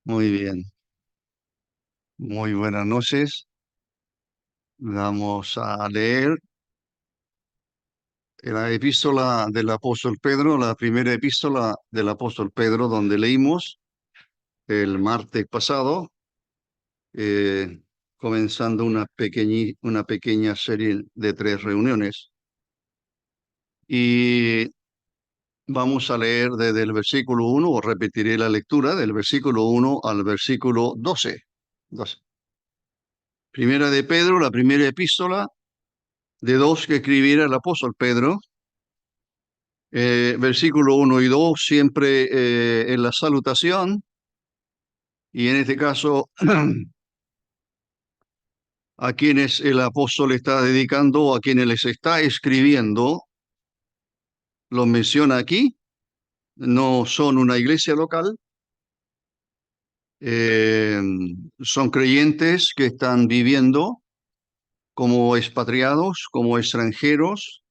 Muy bien, muy buenas noches. Vamos a leer la epístola del apóstol Pedro, la primera epístola del apóstol Pedro, donde leímos el martes pasado, eh, comenzando una pequeña serie de 3 reuniones. Y vamos a leer desde el versículo 1, o repetiré la lectura del versículo 1 al versículo 12. Primera de Pedro, la primera epístola de dos que escribiera el apóstol Pedro. Versículo 1 y 2 siempre en la salutación, y en este caso a quienes el apóstol está dedicando, a quienes les está escribiendo, lo menciona aquí. No son una iglesia local, eh, son creyentes que están viviendo como expatriados, como extranjeros,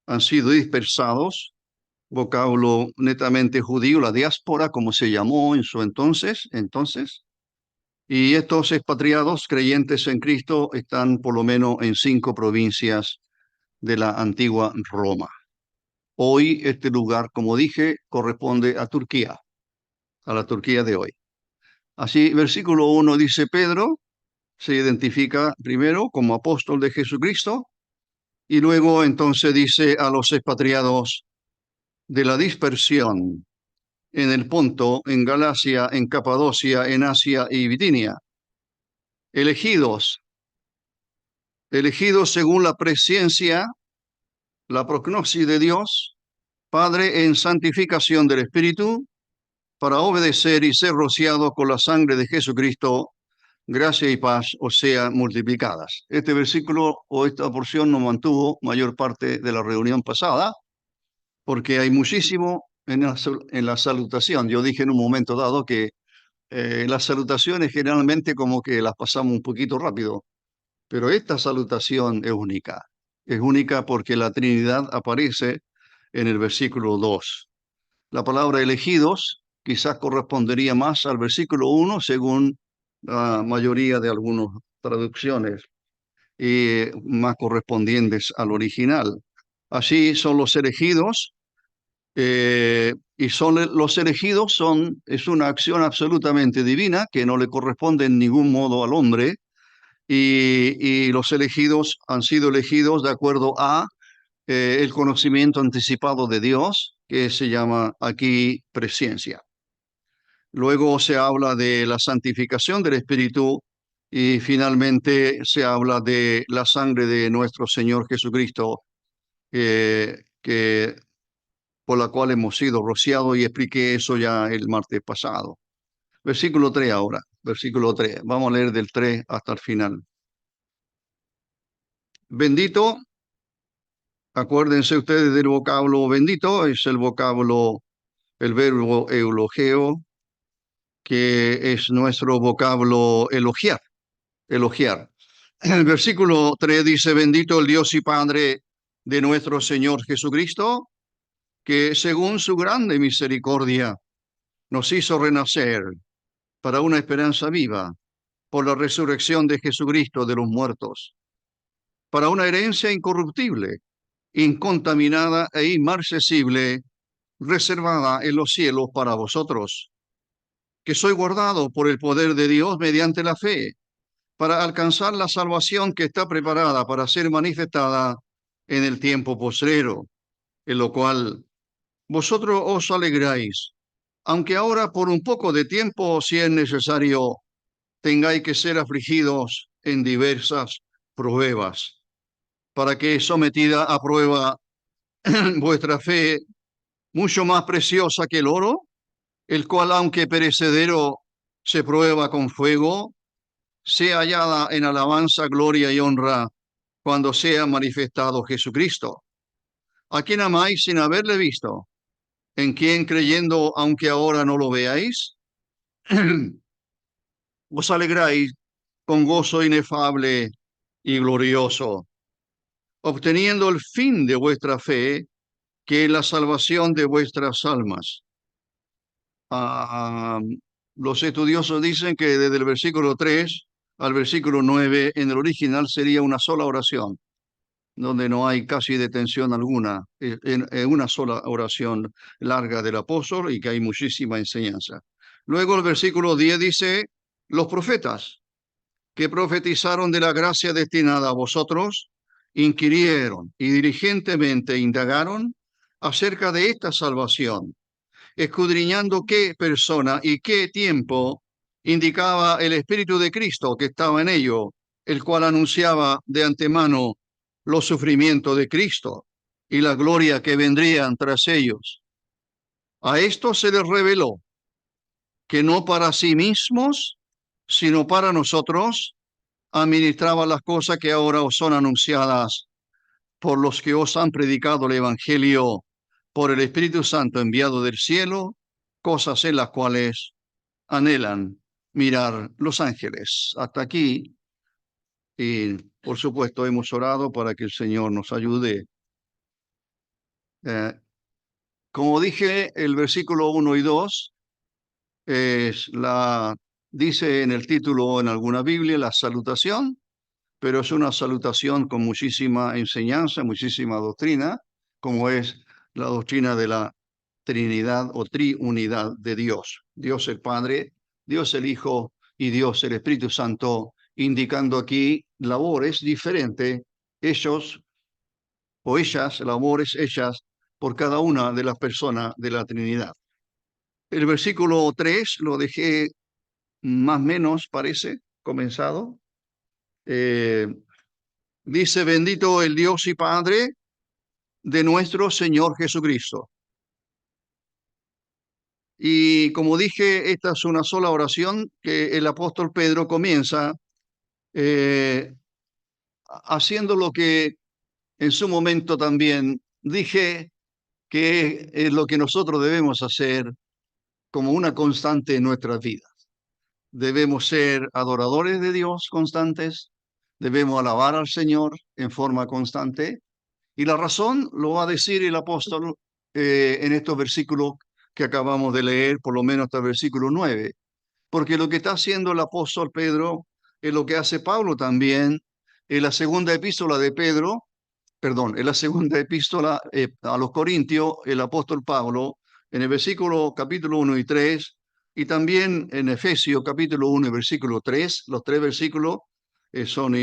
han sido dispersados, vocablo netamente judío, la diáspora, como se llamó en su entonces. Y estos expatriados creyentes en Cristo están por lo menos en 5 provincias de la antigua Roma. Hoy este lugar, como dije, corresponde a Turquía, a la Turquía de hoy. Así, versículo 1 dice: Pedro se identifica primero como apóstol de Jesucristo, y luego entonces dice a los expatriados de la dispersión en el Ponto, en Galacia, en Capadocia, en Asia y Bitinia, elegidos según la presciencia, la prognosis de Dios, Padre, en santificación del Espíritu, para obedecer y ser rociados con la sangre de Jesucristo, gracia y paz os sean multiplicadas. Este versículo o esta porción nos mantuvo mayor parte de la reunión pasada, porque hay muchísimo en la salutación. Yo dije en un momento dado que las salutaciones generalmente como que las pasamos un poquito rápido, pero esta salutación es única. Es única porque la Trinidad aparece en el versículo 2. La palabra elegidos quizás correspondería más al versículo 1 según la mayoría de algunas traducciones, y más correspondientes al original. Así son los elegidos, y los elegidos es una acción absolutamente divina que no le corresponde en ningún modo al hombre, y los elegidos han sido elegidos de acuerdo a el conocimiento anticipado de Dios, que se llama aquí presciencia. Luego se habla de la santificación del Espíritu, y finalmente se habla de la sangre de nuestro Señor Jesucristo, que por la cual hemos sido rociados, y expliqué eso ya el martes pasado. Versículo 3 ahora, versículo 3. Vamos a leer del 3 hasta el final. Bendito, acuérdense ustedes del vocablo bendito, es el vocablo, el verbo eulogeo, que es nuestro vocablo elogiar, elogiar. El versículo 3 dice: bendito el Dios y Padre de nuestro Señor Jesucristo, que según su grande misericordia nos hizo renacer para una esperanza viva por la resurrección de Jesucristo de los muertos, para una herencia incorruptible, incontaminada e inmarcesible, reservada en los cielos para vosotros, que soy guardado por el poder de Dios mediante la fe, para alcanzar la salvación que está preparada para ser manifestada en el tiempo postrero, en lo cual vosotros os alegráis, aunque ahora por un poco de tiempo, si es necesario, tengáis que ser afligidos en diversas pruebas, para que, sometida a prueba, vuestra fe, mucho más preciosa que el oro, el cual, aunque perecedero, se prueba con fuego, sea hallada en alabanza, gloria y honra cuando sea manifestado Jesucristo, a quien amáis sin haberle visto, en quien, creyendo aunque ahora no lo veáis, os alegráis con gozo inefable y glorioso, obteniendo el fin de vuestra fe, que es la salvación de vuestras almas. Los estudiosos dicen que desde el versículo 3 al versículo 9 en el original sería una sola oración, donde no hay casi detención alguna, en una sola oración larga del apóstol y que hay muchísima enseñanza. Luego el versículo 10 dice, los profetas que profetizaron de la gracia destinada a vosotros, inquirieron y diligentemente indagaron acerca de esta salvación, escudriñando qué persona y qué tiempo indicaba el Espíritu de Cristo que estaba en ello, el cual anunciaba de antemano los sufrimientos de Cristo y la gloria que vendrían tras ellos. A esto se les reveló que no para sí mismos, sino para nosotros, administraba las cosas que ahora os son anunciadas por los que os han predicado el Evangelio por el Espíritu Santo enviado del cielo, cosas en las cuales anhelan mirar los ángeles. Hasta aquí, y por supuesto hemos orado para que el Señor nos ayude. Eh, como dije, el versículo 1 y 2 es dice en el título en alguna Biblia la salutación, pero es una salutación con muchísima enseñanza, muchísima doctrina, como es la doctrina de la Trinidad o triunidad de Dios. Dios el Padre, Dios el Hijo y Dios el Espíritu Santo, indicando aquí labores diferentes, ellos o ellas, labores hechas por cada una de las personas de la Trinidad. El versículo 3 lo dejé más o menos, parece, comenzado. Eh, Dice, bendito el Dios y Padre de nuestro Señor Jesucristo. Y como dije, esta es una sola oración que el apóstol Pedro comienza eh, haciendo lo que en su momento también dije que es lo que nosotros debemos hacer como una constante en nuestras vidas. Debemos ser adoradores de Dios constantes, debemos alabar al Señor en forma constante. Y la razón lo va a decir el apóstol en estos versículos que acabamos de leer, por lo menos hasta el versículo 9, porque lo que está haciendo el apóstol Pedro es lo que hace Pablo también en la segunda epístola de Pedro, perdón, en la segunda epístola a los Corintios, el apóstol Pablo, en el versículo capítulo 1 y 3, y también en Efesios capítulo 1 y versículo 3, los tres versículos son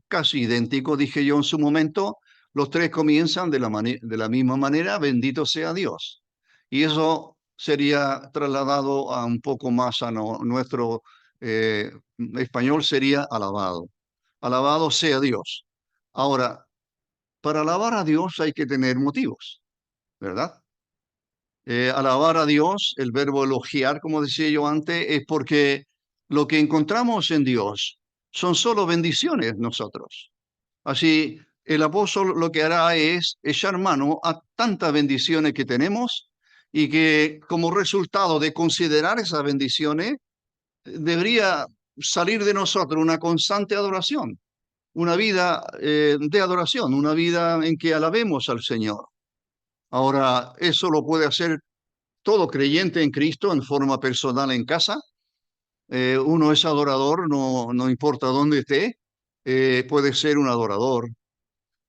casi idénticos, dije yo en su momento, los tres comienzan de la misma manera, bendito sea Dios. Y eso sería trasladado a un poco más a nuestro español, sería alabado. Alabado sea Dios. Ahora, para alabar a Dios hay que tener motivos, ¿verdad? Alabar a Dios, el verbo elogiar, como decía yo antes, es porque lo que encontramos en Dios son solo bendiciones nosotros. Así, el apóstol lo que hará es echar mano a tantas bendiciones que tenemos y que como resultado de considerar esas bendiciones, debería salir de nosotros una constante adoración, una vida de adoración, una vida en que alabemos al Señor. Ahora, eso lo puede hacer todo creyente en Cristo en forma personal en casa. Uno es adorador, no importa dónde esté, puede ser un adorador.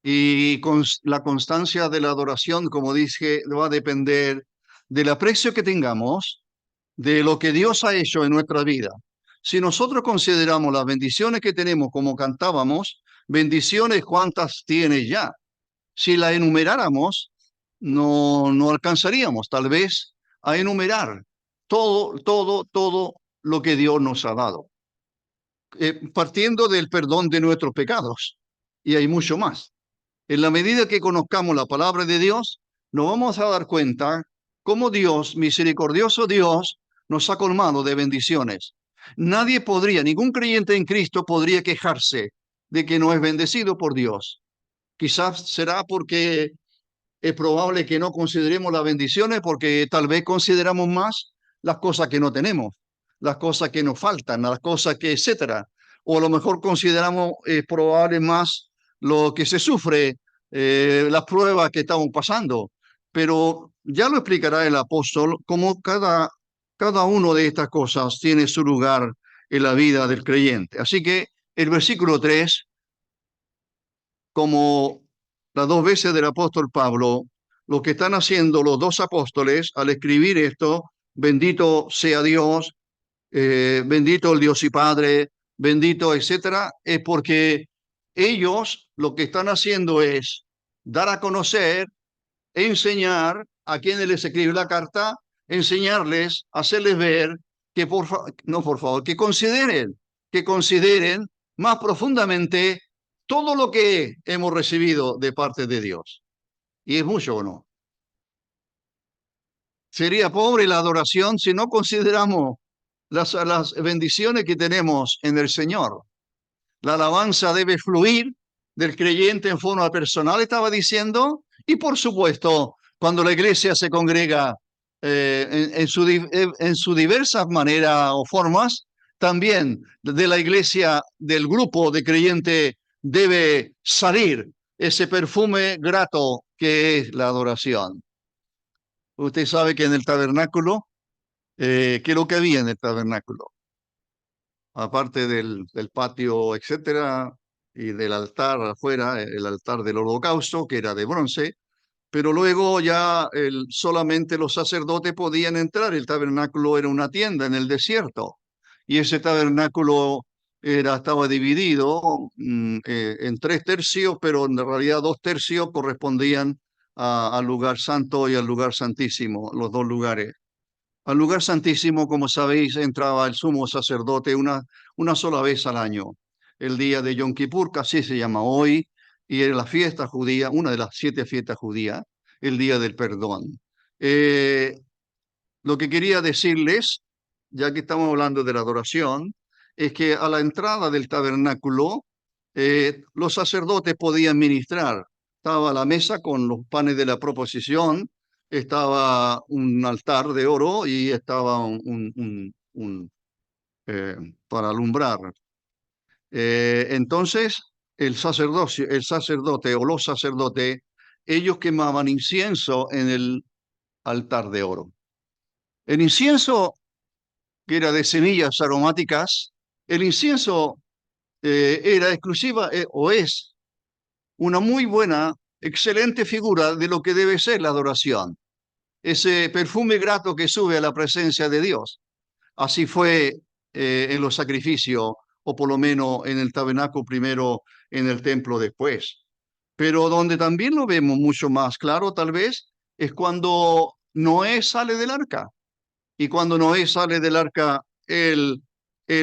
Y con la constancia de la adoración, como dije, va a depender del aprecio que tengamos de lo que Dios ha hecho en nuestra vida. Si nosotros consideramos las bendiciones que tenemos, como cantábamos, bendiciones cuántas tiene ya. Si la enumeráramos, no alcanzaríamos tal vez a enumerar todo lo que Dios nos ha dado, partiendo del perdón de nuestros pecados. Y hay mucho más. En la medida que conozcamos la palabra de Dios, nos vamos a dar cuenta cómo Dios, misericordioso Dios, nos ha colmado de bendiciones. Nadie podría, ningún creyente en Cristo podría quejarse de que no es bendecido por Dios. Quizás será porque es probable que no consideremos las bendiciones porque tal vez consideramos más las cosas que no tenemos, las cosas que nos faltan, las cosas que, etcétera. O a lo mejor consideramos probable más lo que se sufre, las pruebas que estamos pasando. Pero ya lo explicará el apóstol, como Cada una de estas cosas tiene su lugar en la vida del creyente. Así que el versículo 3, como las dos veces del apóstol Pablo, lo que están haciendo los dos apóstoles al escribir esto, bendito sea Dios, bendito el Dios y Padre, bendito, etcétera, es porque ellos lo que están haciendo es dar a conocer, enseñar a quienes les escribe la carta, enseñarles, hacerles ver que no, por favor, que consideren más profundamente todo lo que hemos recibido de parte de Dios. ¿Y es mucho o no? Sería pobre la adoración si no consideramos las bendiciones que tenemos en el Señor. La alabanza debe fluir del creyente en forma personal, estaba diciendo, y por supuesto, cuando la iglesia se congrega en su diversas maneras o formas, también de la iglesia, del grupo de creyente, debe salir ese perfume grato que es la adoración. Usted sabe que en el tabernáculo, ¿qué es lo que había en el tabernáculo? Aparte del patio, etcétera, y del altar afuera, el altar del holocausto, que era de bronce, pero luego ya solamente los sacerdotes podían entrar. El tabernáculo era una tienda en el desierto, y ese tabernáculo estaba dividido en 3 tercios, pero en realidad 2 tercios correspondían al lugar santo y al lugar santísimo, los dos lugares. Al lugar santísimo, como sabéis, entraba el sumo sacerdote una sola vez al año, el día de Yom Kippur, que así se llama hoy, y era la fiesta judía, una de las 7 fiestas judías, el día del perdón. Eh, lo que quería decirles, ya que estamos hablando de la adoración, es que a la entrada del tabernáculo los sacerdotes podían ministrar. Estaba la mesa con los panes de la proposición, estaba un altar de oro y estaba eh, para alumbrar. Entonces, el sacerdote o los sacerdotes, ellos quemaban incienso en el altar de oro. El incienso, que era de semillas aromáticas, el incienso era exclusiva o es una muy buena, excelente figura de lo que debe ser la adoración. Ese perfume grato que sube a la presencia de Dios. Así fue en los sacrificios, o por lo menos en el tabernáculo primero, en el templo después. Pero donde también lo vemos mucho más claro, tal vez, es cuando Noé sale del arca. Y cuando Noé sale del arca, él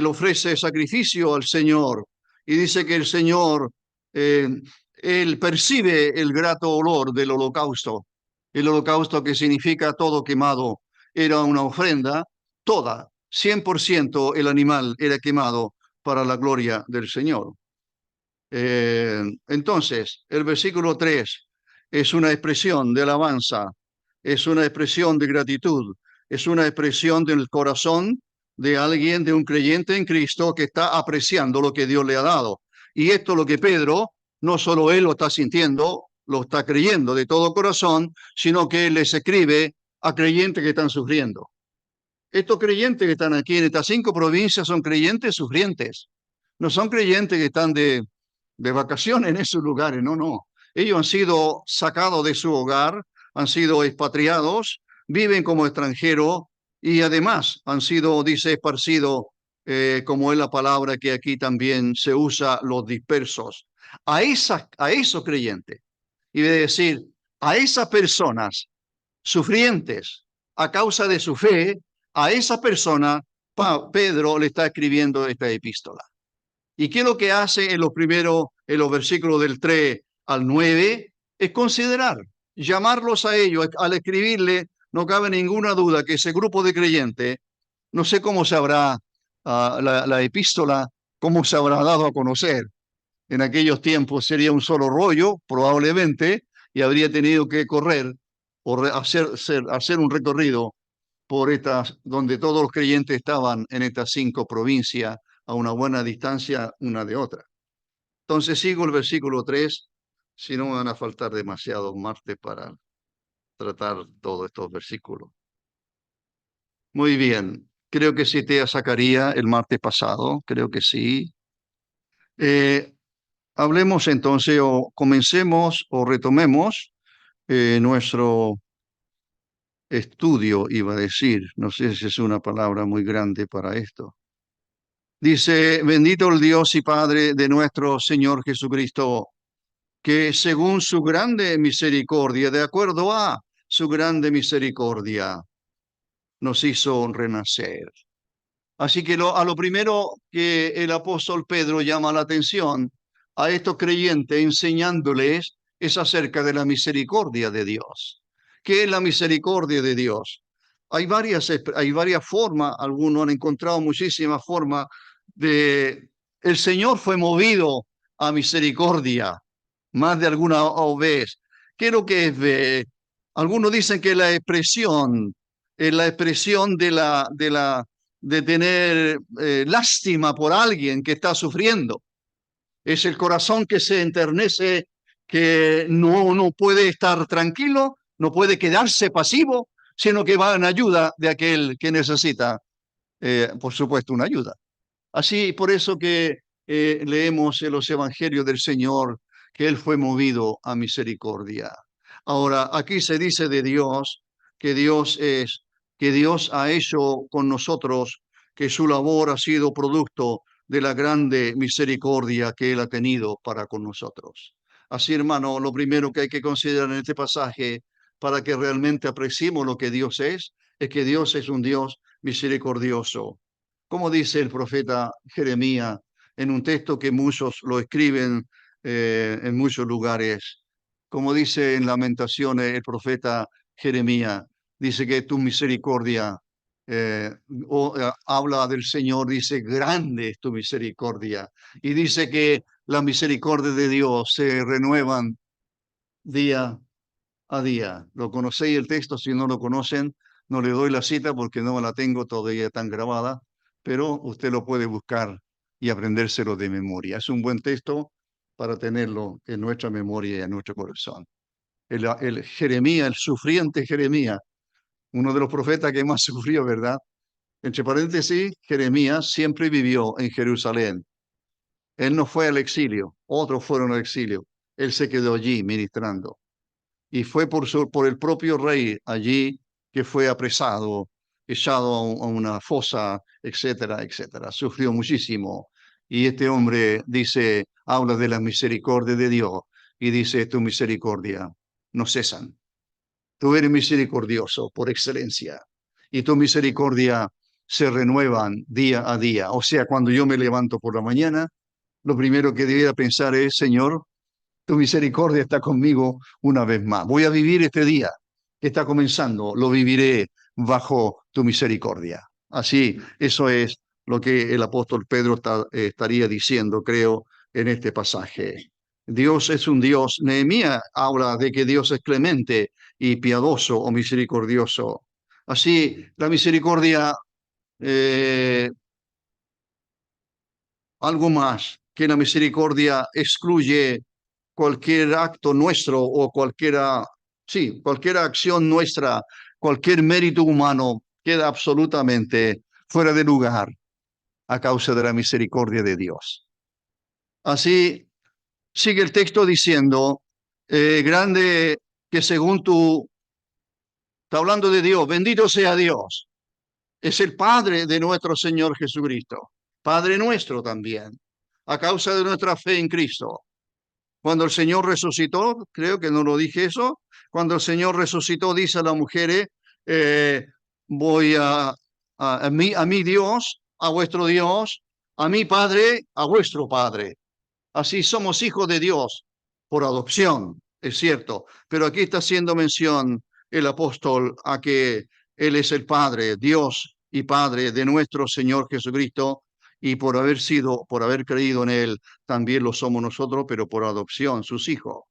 ofrece sacrificio al Señor y dice que el Señor, eh, él percibe el grato olor del holocausto. El holocausto, que significa todo quemado, era una ofrenda, toda, 100% el animal era quemado para la gloria del Señor. Entonces, el versículo 3 es una expresión de alabanza, es una expresión de gratitud, es una expresión del corazón de alguien, de un creyente en Cristo que está apreciando lo que Dios le ha dado. Y esto es lo que Pedro, no solo él lo está sintiendo, lo está creyendo de todo corazón, sino que él les escribe a creyentes que están sufriendo. Estos creyentes que están aquí en estas 5 provincias son creyentes sufrientes. No son creyentes que están de vacaciones en esos lugares, no, no. Ellos han sido sacados de su hogar, han sido expatriados, viven como extranjeros y además han sido, dice, esparcidos, como es la palabra que aquí también se usa, los dispersos. A esos creyentes, y de decir, a esas personas sufrientes a causa de su fe, a esa persona Pedro le está escribiendo esta epístola. ¿Y qué es lo que hace en en los versículos del 3 al 9? Es considerar, llamarlos a ellos. Al escribirle, no cabe ninguna duda que ese grupo de creyentes, no sé cómo se habrá la epístola, cómo se habrá dado a conocer. En aquellos tiempos sería un solo rollo, probablemente, y habría tenido que correr o hacer un recorrido por estas, donde todos los creyentes estaban en estas 5 provincias a una buena distancia una de otra. Entonces sigo el versículo 3, si no me van a faltar demasiados martes para tratar todos estos versículos. Muy bien. Creo que cité a Zacarías el martes pasado, creo que sí. Eh, Hablemos entonces o comencemos o retomemos nuestro estudio, iba a decir. No sé si es una palabra muy grande para esto. Dice, bendito el Dios y Padre de nuestro Señor Jesucristo, que según su grande misericordia, de acuerdo a su grande misericordia, nos hizo renacer. Así que a lo primero que el apóstol Pedro llama la atención a estos creyentes enseñándoles es acerca de la misericordia de Dios. ¿Qué es la misericordia de Dios? Hay varias formas, algunos han encontrado muchísimas formas de... El Señor fue movido a misericordia más de alguna vez. ¿Qué es lo que es? Algunos dicen que es la expresión de tener lástima por alguien que está sufriendo. Es el corazón que se enternece, que no puede estar tranquilo, no puede quedarse pasivo, sino que va en ayuda de aquel que necesita, por supuesto, una ayuda. Así, por eso que leemos en los evangelios del Señor que Él fue movido a misericordia. Ahora, aquí se dice de Dios que que Dios ha hecho con nosotros, que su labor ha sido producto de la grande misericordia que Él ha tenido para con nosotros. Así, hermano, lo primero que hay que considerar en este pasaje para que realmente apreciemos lo que Dios es que Dios es un Dios misericordioso. Como dice el profeta Jeremías en un texto que muchos lo escriben en muchos lugares, como dice en Lamentaciones el profeta Jeremías, dice que tu misericordia, eh, habla del Señor, dice, grande es tu misericordia, y dice que la misericordia de Dios se renuevan día a día. ¿Lo conocéis el texto? Si no lo conocen, no le doy la cita porque no la tengo todavía tan grabada, pero usted lo puede buscar y aprendérselo de memoria. Es un buen texto para tenerlo en nuestra memoria y en nuestro corazón. El Jeremías, el sufriente Jeremías, uno de los profetas que más sufrió, ¿verdad? Entre paréntesis, Jeremías siempre vivió en Jerusalén. Él no fue al exilio, otros fueron al exilio. Él se quedó allí ministrando y fue por el propio rey allí que fue apresado, echado a una fosa, etcétera, etcétera. Sufrió muchísimo. Y este hombre dice, habla de la misericordia de Dios y dice, tu misericordia no cesan. Tú eres misericordioso por excelencia y tu misericordia se renuevan día a día. O sea, cuando yo me levanto por la mañana, lo primero que debiera pensar es, Señor, tu misericordia está conmigo una vez más. Voy a vivir este día que está comenzando, lo viviré bajo tu misericordia. Así, eso es lo que el apóstol Pedro estaría diciendo, creo, en este pasaje. Dios es un Dios. Nehemías habla de que Dios es clemente y piadoso o misericordioso. Así, la misericordia, eh, algo más que la misericordia excluye cualquier acto nuestro o cualquier acción nuestra, cualquier mérito humano queda absolutamente fuera de lugar a causa de la misericordia de Dios. Así sigue el texto diciendo, grande que según tú, está hablando de Dios, bendito sea Dios, es el Padre de nuestro Señor Jesucristo, Padre nuestro también, a causa de nuestra fe en Cristo. Cuando el Señor resucitó, creo que no lo dije eso, cuando el Señor resucitó, dice a las mujeres, eh, voy a mi Dios, a vuestro Dios, a mi Padre, a vuestro Padre. Así somos hijos de Dios por adopción, es cierto, pero aquí está haciendo mención el apóstol a que Él es el Padre, Dios y Padre de nuestro Señor Jesucristo, y por haber creído en Él, también lo somos nosotros, pero por adopción, sus hijos.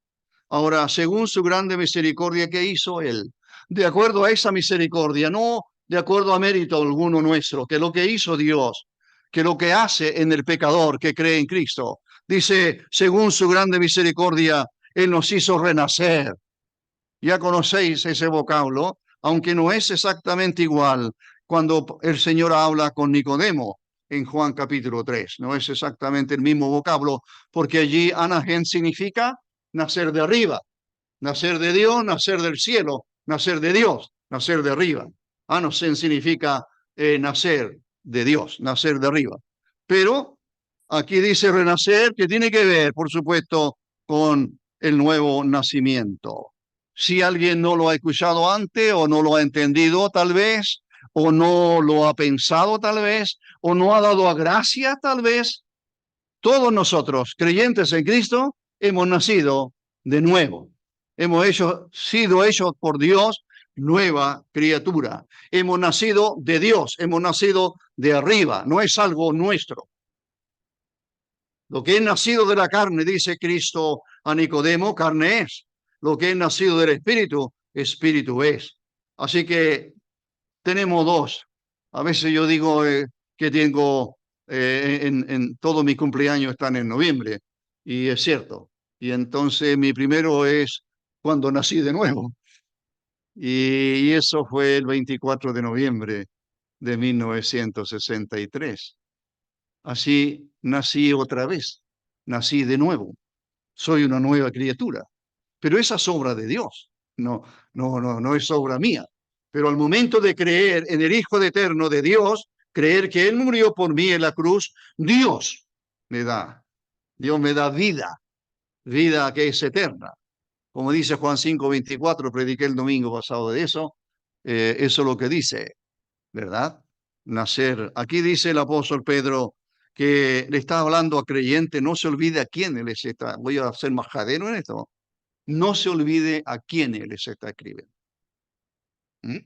Ahora, según su grande misericordia, ¿qué hizo Él? De acuerdo a esa misericordia, no de acuerdo a mérito alguno nuestro, que lo que hizo Dios, que lo que hace en el pecador que cree en Cristo. Dice, según su grande misericordia, Él nos hizo renacer. Ya conocéis ese vocablo, aunque no es exactamente igual cuando el Señor habla con Nicodemo en Juan capítulo 3. No es exactamente el mismo vocablo, porque allí anagen significa nacer de arriba, nacer de Dios, nacer del cielo, nacer de Dios, nacer de arriba. Anagen significa nacer de Dios, nacer de arriba. Pero aquí dice renacer, que tiene que ver, por supuesto, con el nuevo nacimiento. Si alguien no lo ha escuchado antes o no lo ha entendido tal vez, o no lo ha pensado tal vez, o no ha dado a gracia tal vez, todos nosotros, creyentes en Cristo, hemos nacido de nuevo. Sido hechos por Dios nueva criatura. Hemos nacido de Dios, hemos nacido de arriba, no es algo nuestro. Lo que es nacido de la carne, dice Cristo a Nicodemo, carne es. Lo que es nacido del Espíritu, Espíritu es. Así que tenemos dos. A veces yo digo que tengo, en todo mi cumpleaños están en noviembre, y es cierto. Y entonces mi primero es cuando nací de nuevo. Y eso fue el 24 de noviembre de 1963. Así nací otra vez, nací de nuevo, soy una nueva criatura. Pero esa es obra de Dios, no es obra mía. Pero al momento de creer en el Hijo Eterno de Dios, creer que Él murió por mí en la cruz, me da, Dios me da vida, vida que es eterna. Como dice Juan 5:24, prediqué el domingo pasado de eso, eso es lo que dice, ¿verdad? Nacer. Aquí dice el apóstol Pedro que le está hablando a creyente, no se olvide a quién él está. Voy a ser majadero en esto. No se olvide a quién él está escribiendo. ¿Mm?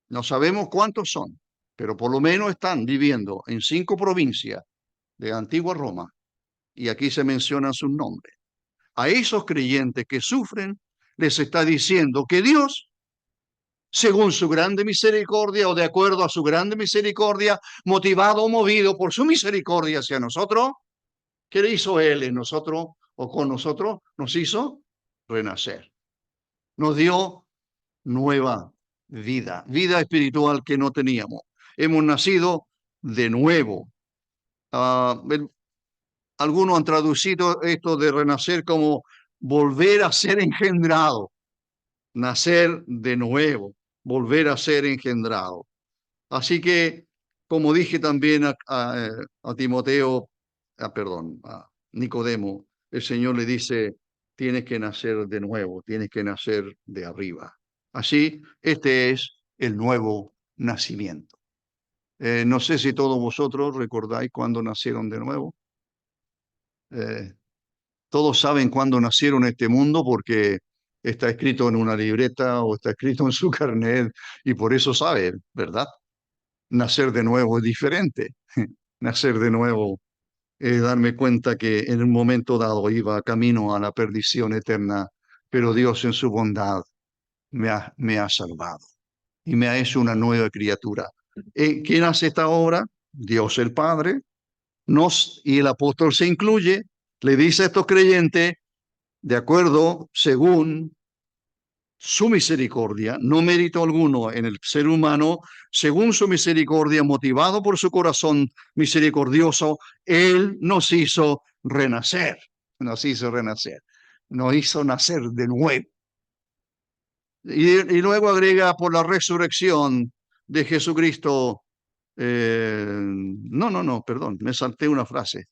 No sabemos cuántos son, pero por lo menos están viviendo en 5 provincias de antigua Roma, y aquí se mencionan sus nombres. A esos creyentes que sufren, les está diciendo que Dios, según su grande misericordia o de acuerdo a su grande misericordia, motivado o movido por su misericordia hacia nosotros, ¿qué hizo Él en nosotros o con nosotros? Nos hizo renacer. Nos dio nueva vida, vida espiritual que no teníamos. Hemos nacido de nuevo. Algunos han traducido esto de renacer como volver a ser engendrado, nacer de nuevo, volver a ser engendrado. Así que, como dije también a Timoteo, perdón, a Nicodemo, el Señor le dice, tienes que nacer de nuevo, tienes que nacer de arriba. Así, este es el nuevo nacimiento. No sé si todos vosotros recordáis cuándo nacieron de nuevo. Eh, Todos saben cuándo nacieron en este mundo porque está escrito en una libreta o está escrito en su carnet, y por eso saben, ¿verdad? Nacer de nuevo es diferente. Nacer de nuevo es darme cuenta que en un momento dado iba camino a la perdición eterna, pero Dios en su bondad me ha salvado y me ha hecho una nueva criatura. ¿Quién hace esta obra? Dios el Padre. Y el apóstol se incluye, le dice a estos creyentes, de acuerdo, según su misericordia, no mérito alguno en el ser humano, según su misericordia, motivado por su corazón misericordioso, Él nos hizo renacer, nos hizo renacer, nos hizo nacer de nuevo. Y luego agrega por la resurrección de Jesucristo. Perdón, me salté una frase.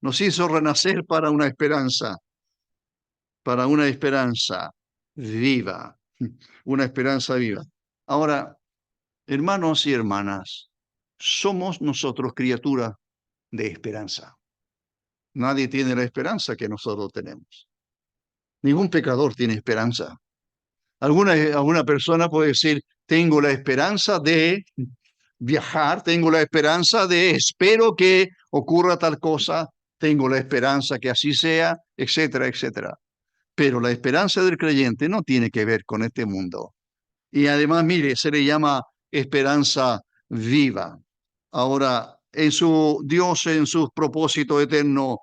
Nos hizo renacer para una esperanza viva, una esperanza viva. Ahora, hermanos y hermanas, somos nosotros criaturas de esperanza. Nadie tiene la esperanza que nosotros tenemos. Ningún pecador tiene esperanza. Alguna persona puede decir, tengo la esperanza de viajar, tengo la esperanza de, espero que ocurra tal cosa, tengo la esperanza que así sea, etcétera, etcétera. Pero la esperanza del creyente no tiene que ver con este mundo. Y además, mire, se le llama esperanza viva. Ahora, Dios, en sus propósitos eternos,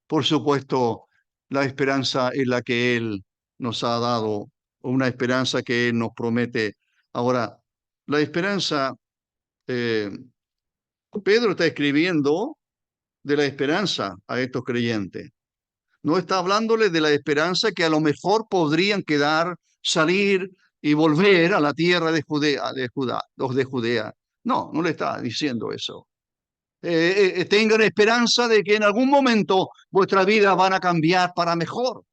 por supuesto, la esperanza es la que Él nos ha dado, una esperanza que Él nos promete. Ahora, la esperanza Eh, Pedro está escribiendo de la esperanza a estos creyentes. No está hablándole de la esperanza que a lo mejor podrían quedar, salir y volver a la tierra de Judea, de Judá, los de Judea. No, no le está diciendo eso. Tengan esperanza de que en algún momento vuestra vida van a cambiar para mejor.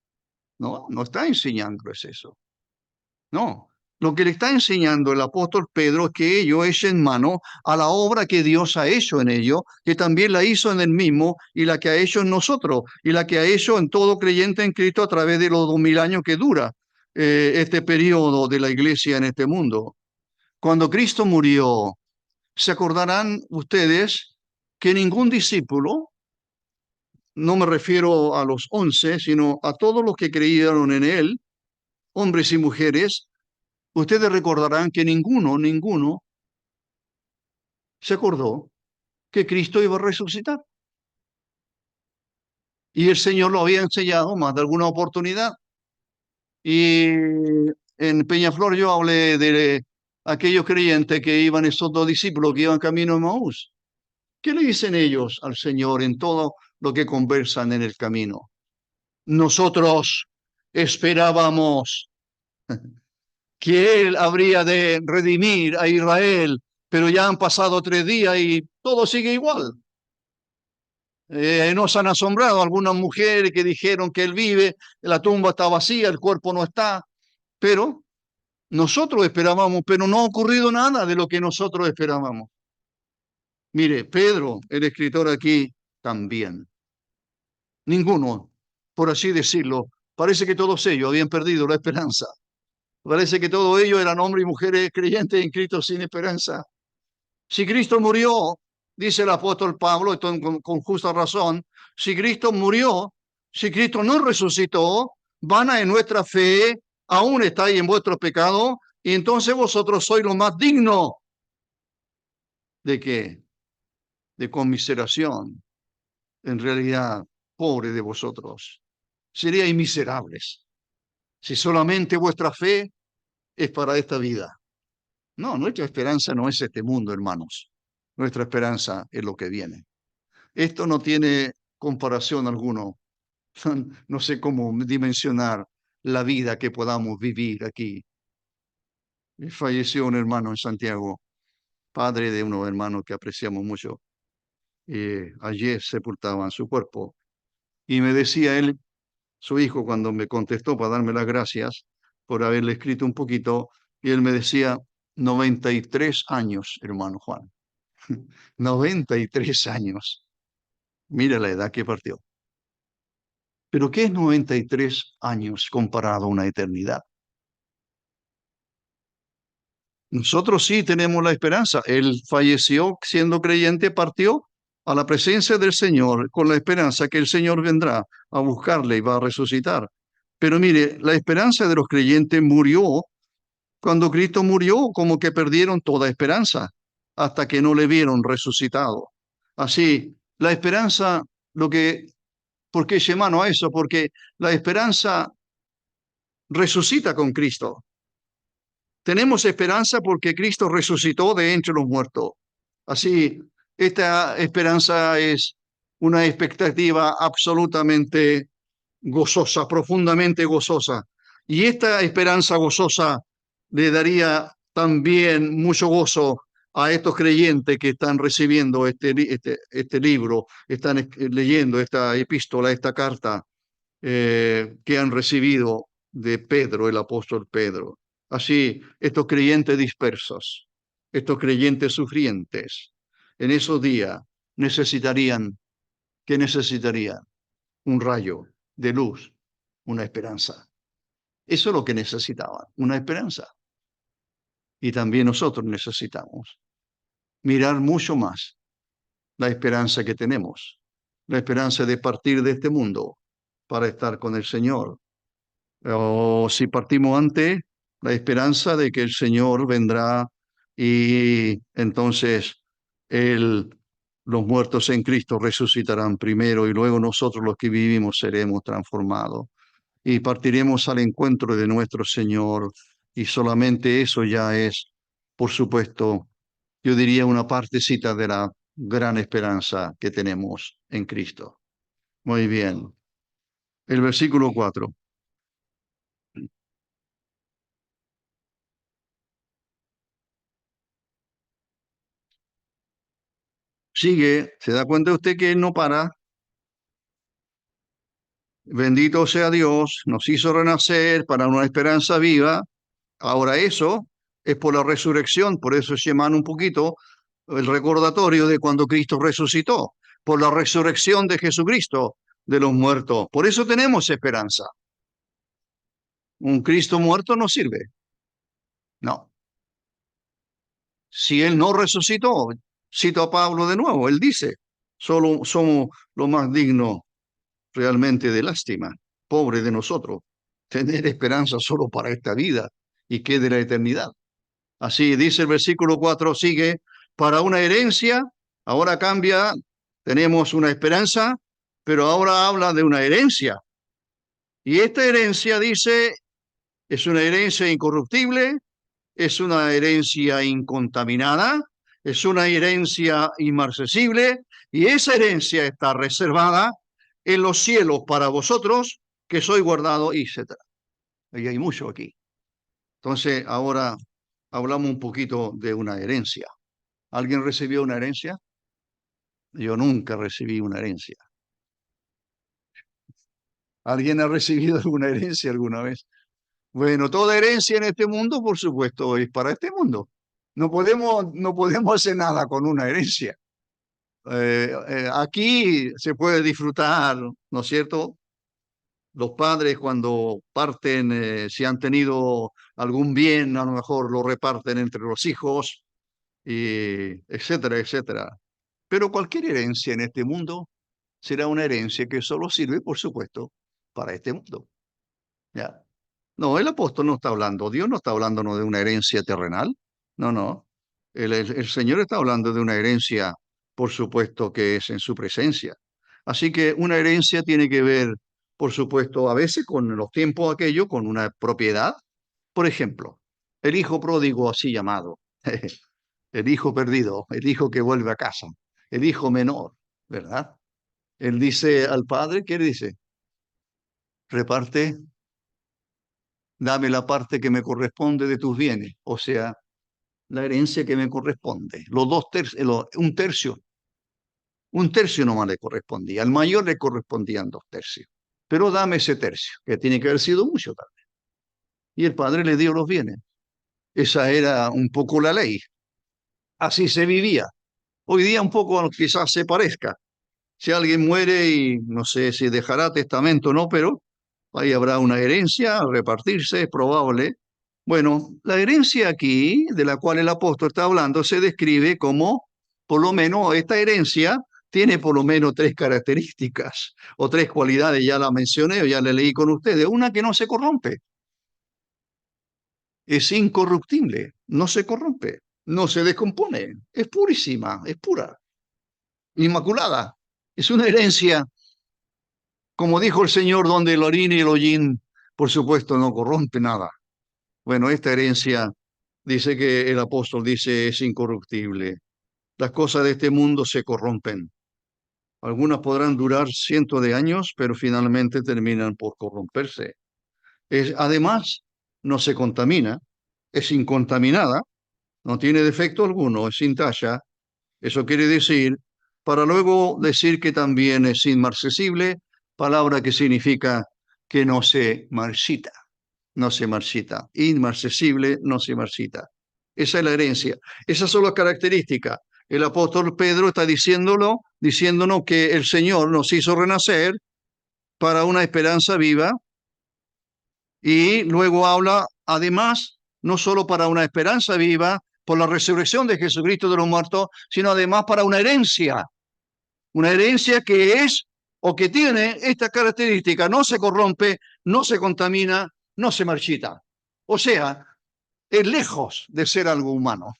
No, no está enseñándoles eso. No, lo que le está enseñando el apóstol Pedro es que ellos echen mano a la obra que Dios ha hecho en ellos, que también la hizo en el mismo y la que ha hecho en nosotros y la que ha hecho en todo creyente en Cristo a través de los 2000 años que dura este periodo de la iglesia en este mundo. Cuando Cristo murió, se acordarán ustedes que ningún discípulo, no me refiero a los 11, sino a todos los que creyeron en él, hombres y mujeres, ustedes recordarán que ninguno se acordó que Cristo iba a resucitar. Y el Señor lo había enseñado más de alguna oportunidad. Y en Peñaflor yo hablé de aquellos creyentes que iban, esos dos discípulos que iban camino a Maús. ¿Qué le dicen ellos al Señor en todo lo que conversan en el camino? Nosotros esperábamos que Él habría de redimir a Israel, pero ya han pasado 3 días y todo sigue igual. Nos han asombrado algunas mujeres que dijeron que Él vive, la tumba está vacía, el cuerpo no está, pero nosotros esperábamos, pero no ha ocurrido nada de lo que nosotros esperábamos. Mire, Pedro, el escritor aquí, también. Ninguno, por así decirlo, parece que todos ellos habían perdido la esperanza. Parece que todos ellos eran hombres y mujeres creyentes en Cristo sin esperanza. Si Cristo murió, dice el apóstol Pablo, con justa razón, si Cristo murió, si Cristo no resucitó, vana en nuestra fe, aún estáis en vuestro pecado, y entonces vosotros sois lo más digno de qué, de conmiseración. En realidad, pobre de vosotros, seríais miserables si solamente vuestra fe es para esta vida. No, nuestra esperanza no es este mundo, hermanos. Nuestra esperanza es lo que viene. Esto no tiene comparación alguno. No sé cómo dimensionar la vida que podamos vivir aquí. Falleció un hermano en Santiago, padre de unos hermanos que apreciamos mucho. Ayer sepultaban su cuerpo. Y me decía él, su hijo, cuando me contestó para darme las gracias por haberle escrito un poquito, y él me decía, 93 años, hermano Juan. 93 años. Mira la edad que partió. Pero ¿qué es 93 años comparado a una eternidad? Nosotros sí tenemos la esperanza. Él falleció siendo creyente, partió a la presencia del Señor con la esperanza que el Señor vendrá a buscarle y va a resucitar. Pero mire, la esperanza de los creyentes murió cuando Cristo murió, como que perdieron toda esperanza hasta que no le vieron resucitado. Así, la esperanza, ¿por qué llamamos a eso? Porque la esperanza resucita con Cristo. Tenemos esperanza porque Cristo resucitó de entre los muertos. Así, esta esperanza es una expectativa absolutamente gozosa, profundamente gozosa. Y esta esperanza gozosa le daría también mucho gozo a estos creyentes que están recibiendo este libro, están leyendo esta epístola, esta carta que han recibido de Pedro, el apóstol Pedro. Así, estos creyentes dispersos, estos creyentes sufrientes, en esos días necesitarían, ¿qué necesitarían? Un rayo de luz, una esperanza. Eso es lo que necesitaban, una esperanza. Y también nosotros necesitamos mirar mucho más la esperanza que tenemos, la esperanza de partir de este mundo para estar con el Señor. O si partimos antes, la esperanza de que el Señor vendrá y entonces los muertos en Cristo resucitarán primero y luego nosotros los que vivimos seremos transformados y partiremos al encuentro de nuestro Señor y solamente eso ya es, por supuesto, yo diría una partecita de la gran esperanza que tenemos en Cristo. Muy bien. El versículo 4. Sigue, se da cuenta usted que él no para. Bendito sea Dios, nos hizo renacer para una esperanza viva. Ahora eso es por la resurrección, por eso se llama un poquito el recordatorio de cuando Cristo resucitó, por la resurrección de Jesucristo de los muertos. Por eso tenemos esperanza. Un Cristo muerto no sirve. No. Si Él no resucitó, cito a Pablo de nuevo, Él dice, solo somos lo más digno realmente de lástima, pobre de nosotros, tener esperanza solo para esta vida y que de la eternidad. Así dice el versículo 4, sigue, para una herencia, ahora cambia, tenemos una esperanza, pero ahora habla de una herencia. Y esta herencia dice, es una herencia incorruptible, es una herencia incontaminada, es una herencia inmarcesible, y esa herencia está reservada en los cielos para vosotros, que soy guardado, etc. Y hay mucho aquí. Entonces, ahora hablamos un poquito de una herencia. ¿Alguien recibió una herencia? Yo nunca recibí una herencia. ¿Alguien ha recibido alguna herencia alguna vez? Bueno, toda herencia en este mundo, por supuesto, es para este mundo. No podemos hacer nada con una herencia. Aquí se puede disfrutar, ¿no es cierto? Los padres cuando parten, si han tenido algún bien, a lo mejor lo reparten entre los hijos, y etcétera, etcétera. Pero cualquier herencia en este mundo será una herencia que solo sirve, por supuesto, para este mundo. ¿Ya? No, el apóstol no está hablando, Dios no está hablando no de una herencia terrenal. No, no. El Señor está hablando de una herencia, por supuesto, que es en su presencia. Así que una herencia tiene que ver, por supuesto, a veces con los tiempos aquellos, con una propiedad. Por ejemplo, el hijo pródigo así llamado, el hijo perdido, el hijo que vuelve a casa, el hijo menor, ¿verdad? Él dice al padre, ¿qué le dice? Reparte, dame la parte que me corresponde de tus bienes, o sea, la herencia que me corresponde. Los dos tercios, un tercio nomás le correspondía, al mayor le correspondían 2 tercios. Pero dame ese tercio, que tiene que haber sido mucho también. Y el padre le dio los bienes. Esa era un poco la ley. Así se vivía. Hoy día un poco quizás se parezca. Si alguien muere y no sé si dejará testamento o no, pero ahí habrá una herencia a repartirse, es probable. Bueno, la herencia aquí, de la cual el apóstol está hablando, se describe como, por lo menos, esta herencia tiene por lo menos 3 características o 3 cualidades, ya la mencioné o ya la leí con ustedes. Una que no se corrompe, es incorruptible, no se corrompe, no se descompone, es purísima, es pura, inmaculada. Es una herencia, como dijo el Señor, donde el orín y el hollín, por supuesto, no corrompe nada. Bueno, esta herencia dice que el apóstol dice es incorruptible. Las cosas de este mundo se corrompen. Algunas podrán durar cientos de años, pero finalmente terminan por corromperse. Además, no se contamina, es incontaminada, no tiene defecto alguno, es sin tacha. Eso quiere decir, para luego decir que también es inmarcesible, palabra que significa que no se marchita, no se marchita. Inmarcesible, no se marchita. Esa es la herencia. Esas son las características. El apóstol Pedro está diciéndonos que el Señor nos hizo renacer para una esperanza viva y luego habla, además, no solo para una esperanza viva por la resurrección de Jesucristo de los muertos, sino además para una herencia que es o que tiene esta característica, no se corrompe, no se contamina, no se marchita. O sea, es lejos de ser algo humano,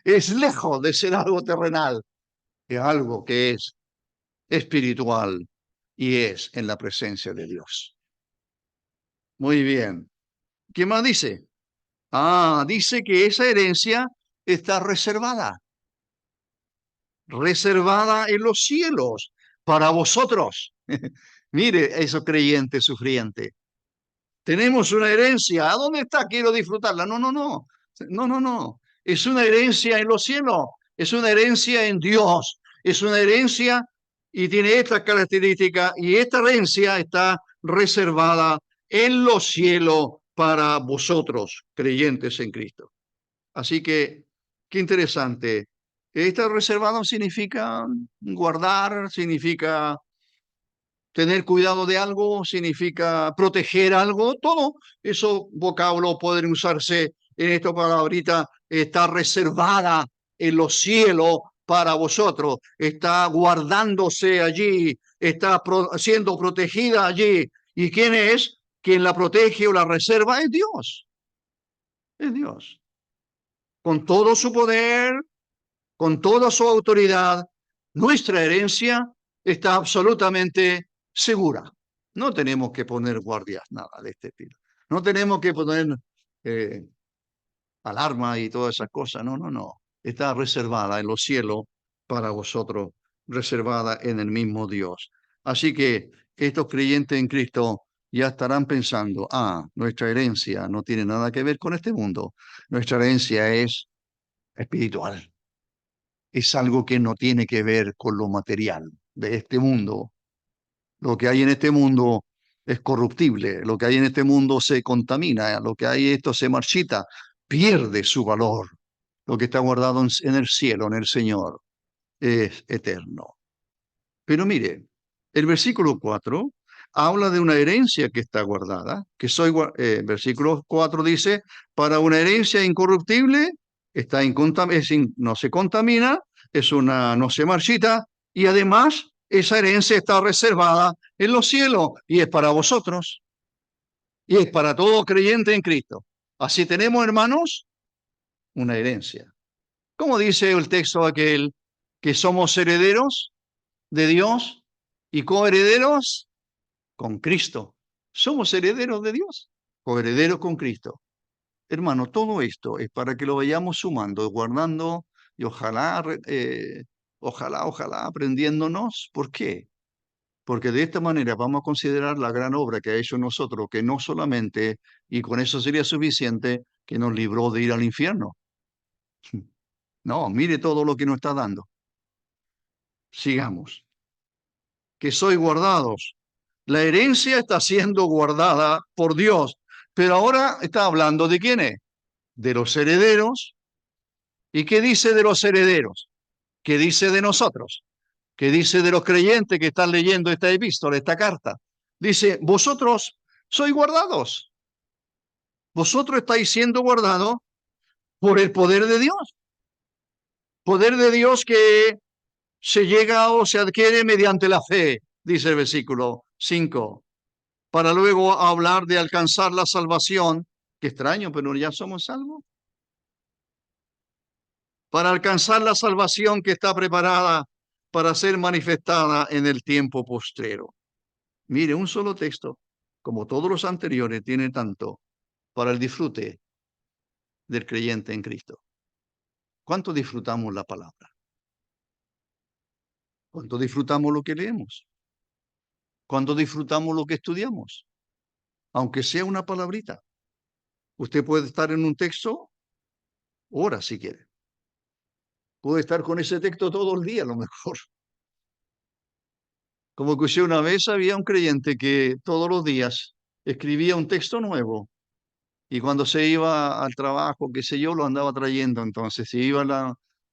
es lejos de ser algo terrenal, es algo que es espiritual y es en la presencia de Dios. Muy bien. ¿Qué más dice? Dice que esa herencia está reservada en los cielos para vosotros. Mire, esos creyentes sufrientes. Tenemos una herencia. ¿A dónde está? Quiero disfrutarla. No, no, no. No, no, no. Es una herencia en los cielos. Es una herencia en Dios. Es una herencia y tiene esta característica. Y esta herencia está reservada en los cielos para vosotros, creyentes en Cristo. Así que, qué interesante. Estar reservado significa guardar, significa tener cuidado de algo, significa proteger algo, todo esos vocablos pueden usarse en esta palabrita, está reservada en los cielos para vosotros, está guardándose allí, está siendo protegida allí. ¿Y quién es? Quien la protege o la reserva es Dios. Es Dios. Con todo su poder, con toda su autoridad, nuestra herencia está absolutamente segura. No tenemos que poner guardias, nada de este estilo. No tenemos que poner eh, alarma y todas esas cosas. No, no, no. Está reservada en los cielos para vosotros, reservada en el mismo Dios. Así que estos creyentes en Cristo ya estarán pensando, nuestra herencia no tiene nada que ver con este mundo. Nuestra herencia es espiritual. Es algo que no tiene que ver con lo material de este mundo. Lo que hay en este mundo es corruptible, lo que hay en este mundo se contamina, lo que hay esto se marchita, pierde su valor. Lo que está guardado en el cielo, en el Señor, es eterno. Pero mire, el versículo 4 habla de una herencia que está guardada, versículo 4 dice, para una herencia incorruptible, no se contamina, no se marchita, y además esa herencia está reservada en los cielos y es para vosotros, y es para todo creyente en Cristo. Así tenemos, hermanos, una herencia. ¿Cómo dice el texto aquel? Que somos herederos de Dios y coherederos con Cristo. Somos herederos de Dios, coherederos con Cristo. Hermano, todo esto es para que lo vayamos sumando, guardando y ojalá aprendiéndonos. ¿Por qué? Porque de esta manera vamos a considerar la gran obra que ha hecho en nosotros, que no solamente, y con eso sería suficiente, que nos libró de ir al infierno. No, mire todo lo que nos está dando. Sigamos. Que sois guardados. La herencia está siendo guardada por Dios, pero ahora está hablando de quién es, de los herederos. ¿Y qué dice de los herederos? ¿Qué dice de nosotros? ¿Qué dice de los creyentes que están leyendo esta epístola, esta carta? Dice, vosotros sois guardados. Vosotros estáis siendo guardados por el poder de Dios. Poder de Dios que se llega o se adquiere mediante la fe, dice el versículo 5. Para luego hablar de alcanzar la salvación. Qué extraño, pero ya somos salvos. Para alcanzar la salvación que está preparada para ser manifestada en el tiempo postrero. Mire, un solo texto, como todos los anteriores, tiene tanto para el disfrute del creyente en Cristo. ¿Cuánto disfrutamos la palabra? ¿Cuánto disfrutamos lo que leemos? ¿Cuánto disfrutamos lo que estudiamos? Aunque sea una palabrita. Usted puede estar en un texto horas si quiere. Puede estar con ese texto todo el día a lo mejor. Como escuché una vez, había un creyente que todos los días escribía un texto nuevo y cuando se iba al trabajo, qué sé yo, lo andaba trayendo. Entonces, si iba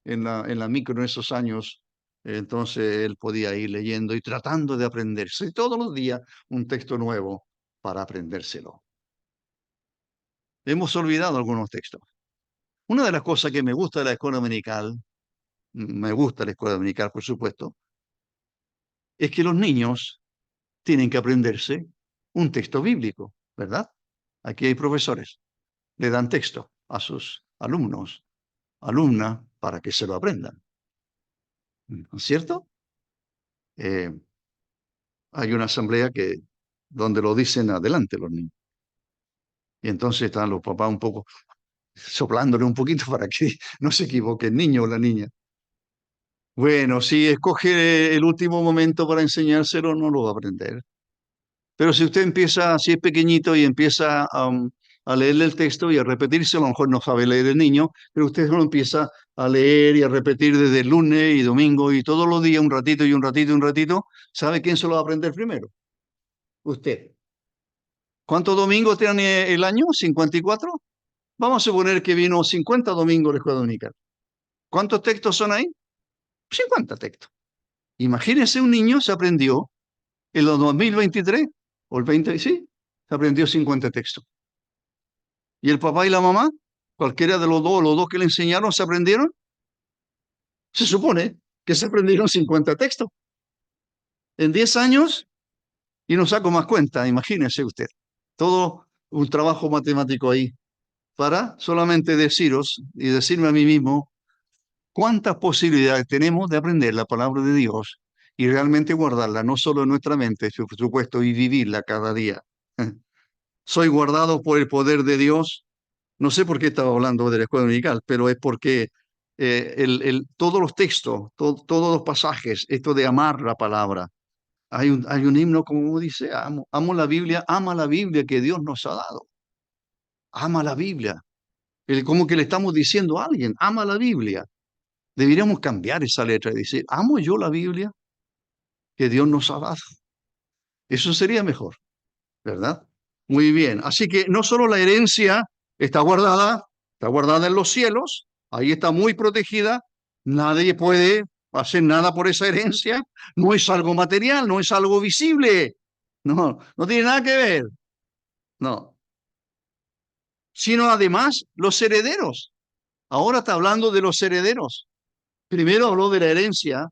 en la micro en esos años, entonces él podía ir leyendo y tratando de aprenderse todos los días un texto nuevo para aprendérselo. Hemos olvidado algunos textos. Una de las cosas que me gusta de la escuela dominical, me gusta la escuela dominical, por supuesto, es que los niños tienen que aprenderse un texto bíblico, ¿verdad? Aquí hay profesores, le dan texto a sus alumnos, alumnas, para que se lo aprendan. ¿No es cierto? Eh, hay una asamblea donde lo dicen adelante los niños. Y entonces están los papás un poco, soplándole un poquito para que no se equivoque el niño o la niña. Bueno, si escoge el último momento para enseñárselo, no lo va a aprender. Pero si usted empieza, si es pequeñito y empieza a leerle el texto y a repetirse, a lo mejor no sabe leer el niño, pero usted lo empieza a leer y a repetir desde el lunes y domingo y todos los días, un ratito y un ratito y un ratito, ¿sabe quién se lo va a aprender primero? Usted. ¿Cuántos domingos tiene el año? ¿54? Vamos a suponer que vino 50 domingos a la escuela dominical. ¿Cuántos textos son ahí? 50 textos. Imagínese un niño se aprendió en los 2023 o el 20, sí, se aprendió 50 textos. ¿Y el papá y la mamá? Cualquiera de los dos que le enseñaron, se aprendieron. Se supone que se aprendieron 50 textos en 10 años y no saco más cuenta, imagínese usted. Todo un trabajo matemático ahí para solamente deciros y decirme a mí mismo cuántas posibilidades tenemos de aprender la palabra de Dios y realmente guardarla, no solo en nuestra mente, por supuesto, y vivirla cada día. Soy guardado por el poder de Dios. No sé por qué estaba hablando de la escuela dominical, pero es porque todos los textos, todos los pasajes, esto de amar la palabra, hay un himno como dice, amo la Biblia, ama la Biblia que Dios nos ha dado. Ama la Biblia. Como que le estamos diciendo a alguien, ama la Biblia. Deberíamos cambiar esa letra y decir, amo yo la Biblia que Dios nos ha dado. Eso sería mejor, ¿verdad? Muy bien. Así que no solo la herencia está guardada en los cielos, ahí está muy protegida, nadie puede hacer nada por esa herencia, no es algo material, no es algo visible, no tiene nada que ver, no. Sino además los herederos. Ahora está hablando de los herederos. Primero habló de la herencia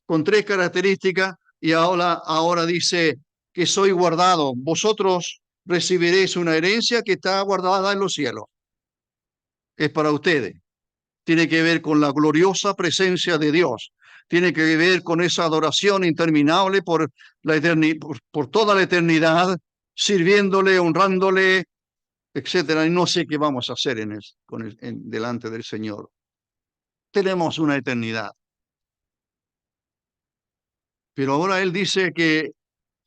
con tres características y ahora dice que soy guardado. Vosotros recibiréis una herencia que está guardada en los cielos. Es para ustedes. Tiene que ver con la gloriosa presencia de Dios. Tiene que ver con esa adoración interminable por toda la eternidad, sirviéndole, honrándole, etcétera. Y no sé qué vamos a hacer delante del Señor. Tenemos una eternidad. Pero ahora Él dice que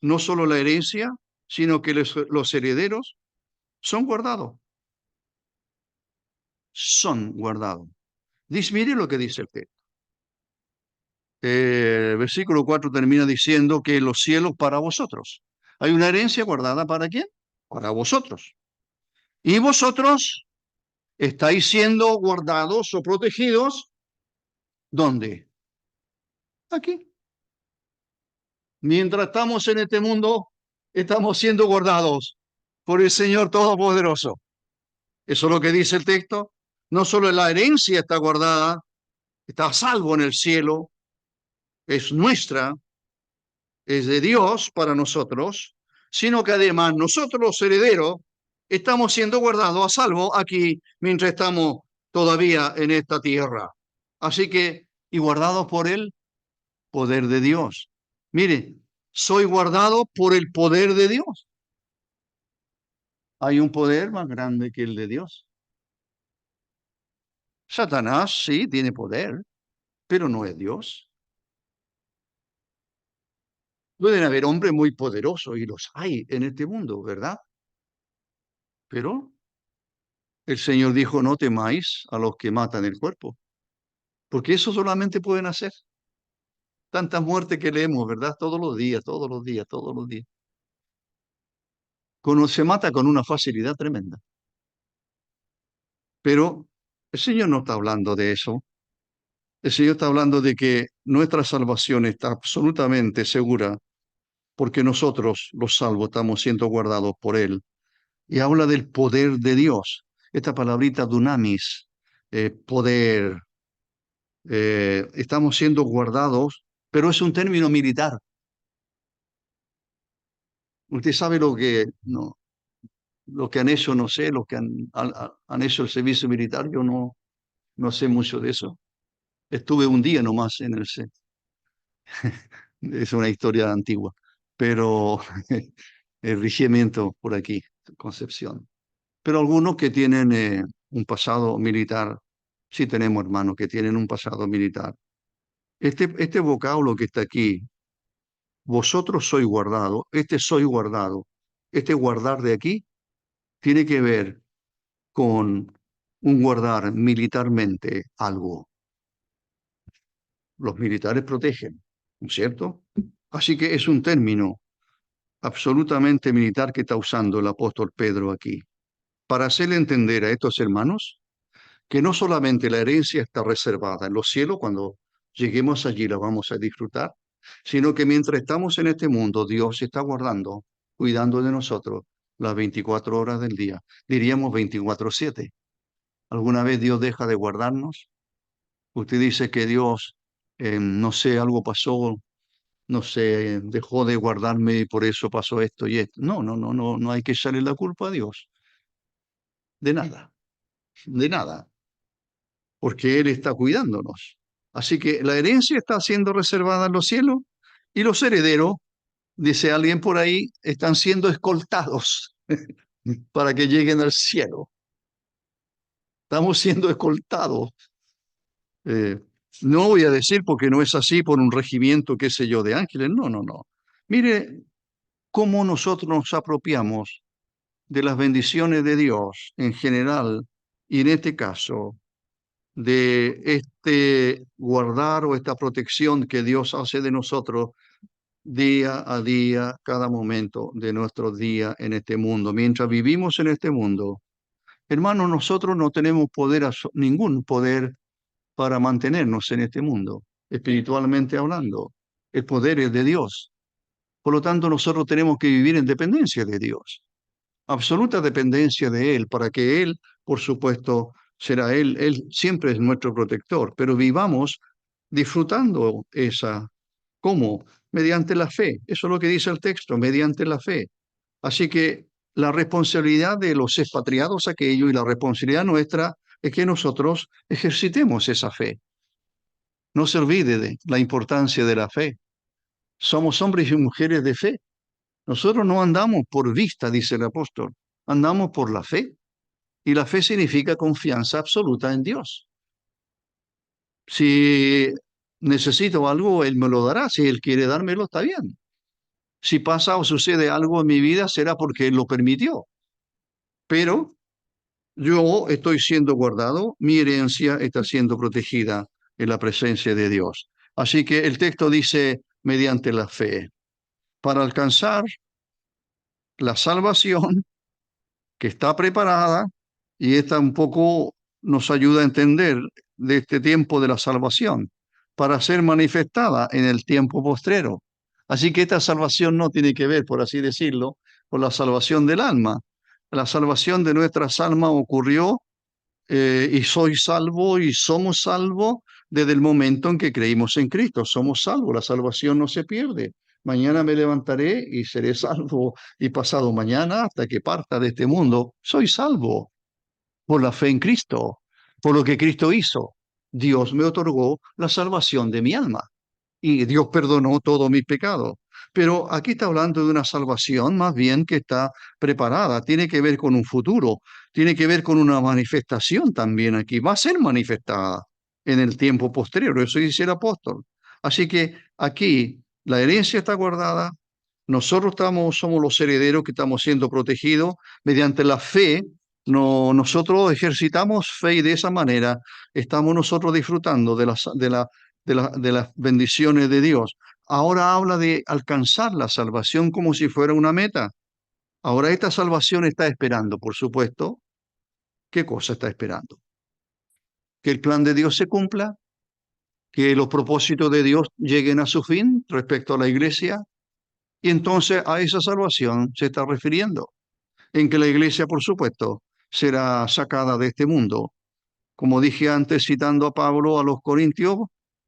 no solo la herencia, sino que los herederos son guardados. Son guardados. Mire lo que dice el texto. El versículo 4 termina diciendo que los cielos para vosotros. Hay una herencia guardada ¿para quién? Para vosotros. Y vosotros estáis siendo guardados o protegidos. ¿Dónde? Aquí. Mientras estamos en este mundo, estamos siendo guardados por el Señor Todopoderoso. Eso es lo que dice el texto. No solo la herencia está guardada, está a salvo en el cielo, es nuestra, es de Dios para nosotros, sino que además nosotros los herederos estamos siendo guardados a salvo aquí mientras estamos todavía en esta tierra. Así que, y guardados por el poder de Dios. Mire, soy guardado por el poder de Dios. Hay un poder más grande que el de Dios. Satanás sí tiene poder, pero no es Dios. Pueden haber hombres muy poderosos y los hay en este mundo, ¿verdad? Pero el Señor dijo, no temáis a los que matan el cuerpo, porque eso solamente pueden hacer. Tantas muertes que leemos, ¿verdad? Todos los días, todos los días, todos los días. Se mata con una facilidad tremenda. Pero el Señor no está hablando de eso. El Señor está hablando de que nuestra salvación está absolutamente segura porque nosotros, los salvos, estamos siendo guardados por Él. Y habla del poder de Dios. Esta palabrita dunamis, poder, estamos siendo guardados, pero es un término militar. Usted sabe no, lo que han hecho, no sé, lo que han hecho el servicio militar, yo no sé mucho de eso. Estuve un día nomás en el C. Es una historia antigua, pero el regimiento por aquí, Concepción. Pero algunos que tienen un pasado militar. Sí tenemos hermanos que tienen un pasado militar. Este vocablo que está aquí, vosotros sois guardado, este soy guardado, este guardar de aquí, tiene que ver con un guardar militarmente algo. Los militares protegen, ¿no es cierto? Así que es un término absolutamente militar que está usando el apóstol Pedro aquí, para hacerle entender a estos hermanos que no solamente la herencia está reservada en los cielos, cuando lleguemos allí la vamos a disfrutar, sino que mientras estamos en este mundo, Dios está guardando, cuidando de nosotros las 24 horas del día, diríamos 24/7. ¿Alguna vez Dios deja de guardarnos? Usted dice que Dios, no sé, algo pasó, no sé, dejó de guardarme y por eso pasó esto y esto. No, no, no, no, no hay que echarle la culpa a Dios. De nada, porque Él está cuidándonos. Así que la herencia está siendo reservada en los cielos y los herederos, dice alguien por ahí, están siendo escoltados para que lleguen al cielo. Estamos siendo escoltados. Eh, no voy a decir porque no es así por un regimiento, qué sé yo, de ángeles. No, no, no. Mire cómo nosotros nos apropiamos de las bendiciones de Dios en general y en este caso de este guardar o esta protección que Dios hace de nosotros día a día, cada momento de nuestro día en este mundo. Mientras vivimos en este mundo, hermanos, nosotros no tenemos poder, ningún poder para mantenernos en este mundo, espiritualmente hablando. El poder es de Dios. Por lo tanto, nosotros tenemos que vivir en dependencia de Dios, absoluta dependencia de Él, para que Él, por supuesto, será Él, Él siempre es nuestro protector, pero vivamos disfrutando esa, ¿cómo? Mediante la fe. Eso es lo que dice el texto, mediante la fe. Así que la responsabilidad de los expatriados aquello y la responsabilidad nuestra es que nosotros ejercitemos esa fe. No se olvide de la importancia de la fe. Somos hombres y mujeres de fe. Nosotros no andamos por vista, dice el apóstol, andamos por la fe. Y la fe significa confianza absoluta en Dios. Si necesito algo, Él me lo dará. Si Él quiere dármelo, está bien. Si pasa o sucede algo en mi vida, será porque Él lo permitió. Pero yo estoy siendo guardado, mi herencia está siendo protegida en la presencia de Dios. Así que el texto dice, mediante la fe, para alcanzar la salvación que está preparada, y esta un poco nos ayuda a entender de este tiempo de la salvación, para ser manifestada en el tiempo postrero. Así que esta salvación no tiene que ver, por así decirlo, con la salvación del alma. La salvación de nuestras almas ocurrió, y soy salvo y somos salvos desde el momento en que creímos en Cristo. Somos salvos, la salvación no se pierde. Mañana me levantaré y seré salvo, y pasado mañana, hasta que parta de este mundo, soy salvo por la fe en Cristo, por lo que Cristo hizo. Dios me otorgó la salvación de mi alma y Dios perdonó todos mis pecados. Pero aquí está hablando de una salvación más bien que está preparada, tiene que ver con un futuro, tiene que ver con una manifestación también aquí, va a ser manifestada en el tiempo posterior, eso dice el apóstol. Así que aquí la herencia está guardada, nosotros somos los herederos que estamos siendo protegidos mediante la fe. No, nosotros ejercitamos fe y de esa manera estamos nosotros disfrutando de las bendiciones de Dios. Ahora habla de alcanzar la salvación como si fuera una meta. Ahora esta salvación está esperando, por supuesto. ¿Qué cosa está esperando? Que el plan de Dios se cumpla, que los propósitos de Dios lleguen a su fin respecto a la iglesia. Y entonces a esa salvación se está refiriendo, en que la iglesia, por supuesto, será sacada de este mundo. Como dije antes, citando a Pablo a los Corintios,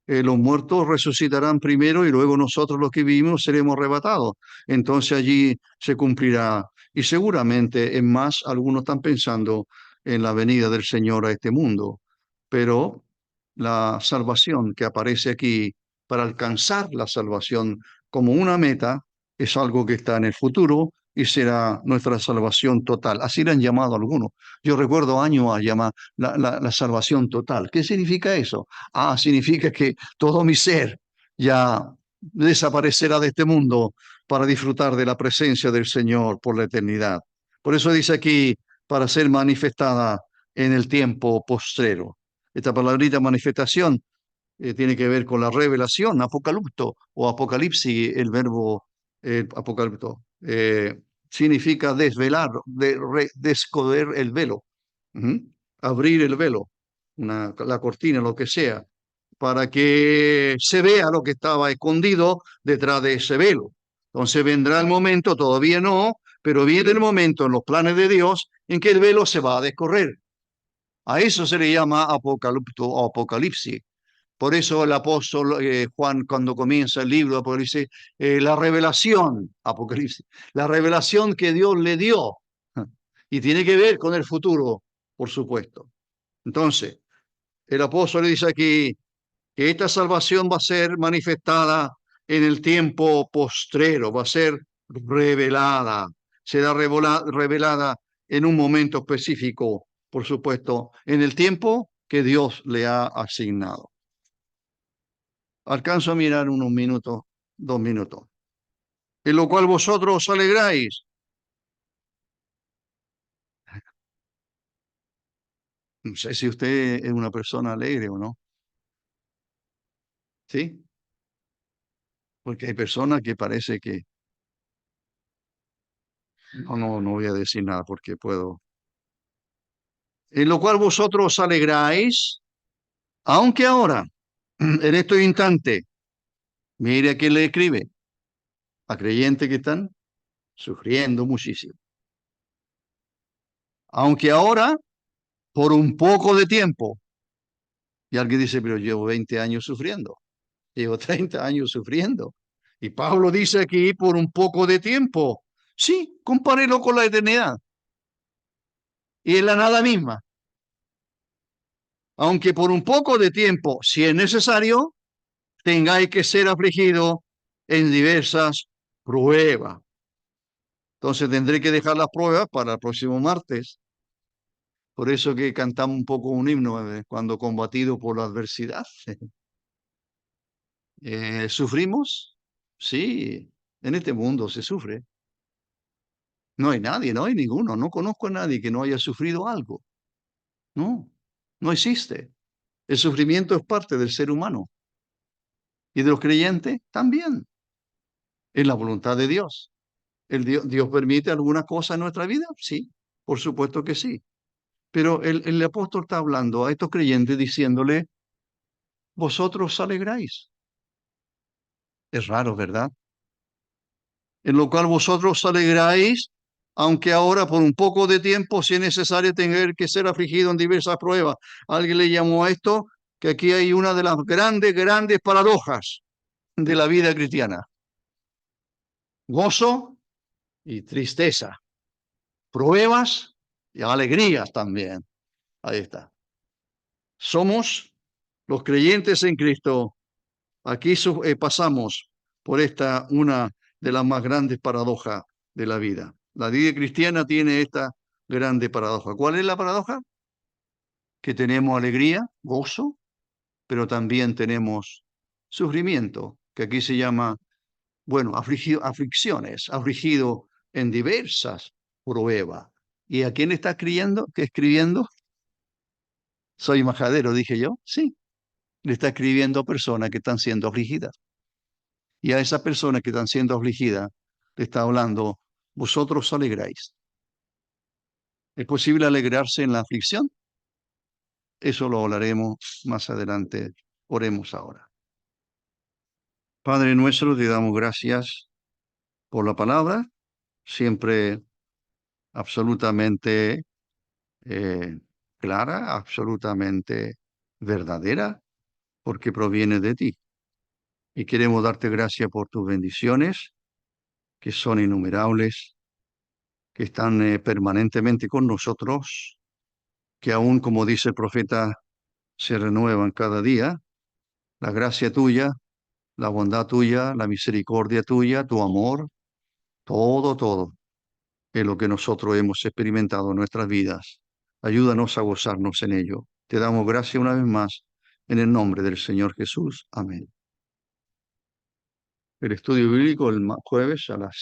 los muertos resucitarán primero y luego nosotros los que vivimos seremos arrebatados. Entonces allí se cumplirá. Y seguramente, en más, algunos están pensando en la venida del Señor a este mundo. Pero la salvación que aparece aquí, para alcanzar la salvación como una meta, es algo que está en el futuro y será nuestra salvación total. Así le han llamado algunos. Yo recuerdo años a llamar la salvación total. ¿Qué significa eso? Ah, significa que todo mi ser ya desaparecerá de este mundo para disfrutar de la presencia del Señor por la eternidad. Por eso dice aquí, para ser manifestada en el tiempo postrero. Esta palabrita manifestación tiene que ver con la revelación, apocalipto o apocalipsis, el verbo apocalipto, significa desvelar, descoder el velo, ¿Mm? Abrir el velo, la cortina, lo que sea, para que se vea lo que estaba escondido detrás de ese velo. Entonces vendrá el momento, todavía no, pero viene el momento en los planes de Dios en que el velo se va a descorrer. A eso se le llama apocalipto o apocalipsis. Por eso el apóstol Juan, cuando comienza el libro de Apocalipsis, la revelación, Apocalipsis, la revelación que Dios le dio, y tiene que ver con el futuro, por supuesto. Entonces, el apóstol le dice aquí que esta salvación va a ser manifestada en el tiempo postrero, va a ser revelada, será revelada en un momento específico, por supuesto, en el tiempo que Dios le ha asignado. Alcanzo a mirar unos minutos, 2 minutos. En lo cual vosotros os alegráis. No sé si usted es una persona alegre o no. ¿Sí? Porque hay personas que parece que... No voy a decir nada porque puedo. En lo cual vosotros os alegráis, aunque ahora, en estos instantes, mire a quién le escribe. A creyentes que están sufriendo muchísimo. Aunque ahora, por un poco de tiempo. Y alguien dice, pero llevo 20 años sufriendo. Llevo 30 años sufriendo. Y Pablo dice aquí por un poco de tiempo. Sí, compárelo con la eternidad. Y en la nada misma. Aunque por un poco de tiempo, si es necesario, tengáis que ser afligidos en diversas pruebas. Entonces tendré que dejar las pruebas para el próximo martes. Por eso que cantamos un poco un himno cuando combatido por la adversidad. ¿Sufrimos? Sí, en este mundo se sufre. No hay nadie, no hay ninguno. No conozco a nadie que no haya sufrido algo. No, no existe. El sufrimiento es parte del ser humano. Y de los creyentes también. Es la voluntad de Dios. Dios permite alguna cosa en nuestra vida? Sí, por supuesto que sí. Pero el apóstol está hablando a estos creyentes diciéndole, vosotros os alegráis. Es raro, ¿verdad? En lo cual vosotros os alegráis, aunque ahora por un poco de tiempo, si es necesario, tener que ser afligido en diversas pruebas. Alguien le llamó a esto que aquí hay una de las grandes paradojas de la vida cristiana. Gozo y tristeza, pruebas y alegrías también. Ahí está. Somos los creyentes en Cristo. Aquí pasamos por esta, una de las más grandes paradojas de la vida. La vida cristiana tiene esta grande paradoja. ¿Cuál es la paradoja? Que tenemos alegría, gozo, pero también tenemos sufrimiento, que aquí se llama, bueno, aflicciones, afligido en diversas pruebas. ¿Y a quién está escribiendo? ¿Qué escribiendo? Soy majadero, dije yo. Sí, le está escribiendo a personas que están siendo afligidas. Y a esas personas que están siendo afligidas, le está hablando, vosotros alegráis. ¿Es posible alegrarse en la aflicción? Eso lo hablaremos más adelante. Oremos ahora. Padre nuestro, te damos gracias por la palabra, siempre absolutamente eh, clara, absolutamente verdadera, porque proviene de ti. Y queremos darte gracias por tus bendiciones, que son innumerables, que están permanentemente con nosotros, que aún, como dice el profeta, se renuevan cada día. La gracia tuya, la bondad tuya, la misericordia tuya, tu amor, todo, todo. es lo que nosotros hemos experimentado en nuestras vidas. Ayúdanos a gozarnos en ello. Te damos gracias una vez más en el nombre del Señor Jesús. Amén. El estudio bíblico el jueves a las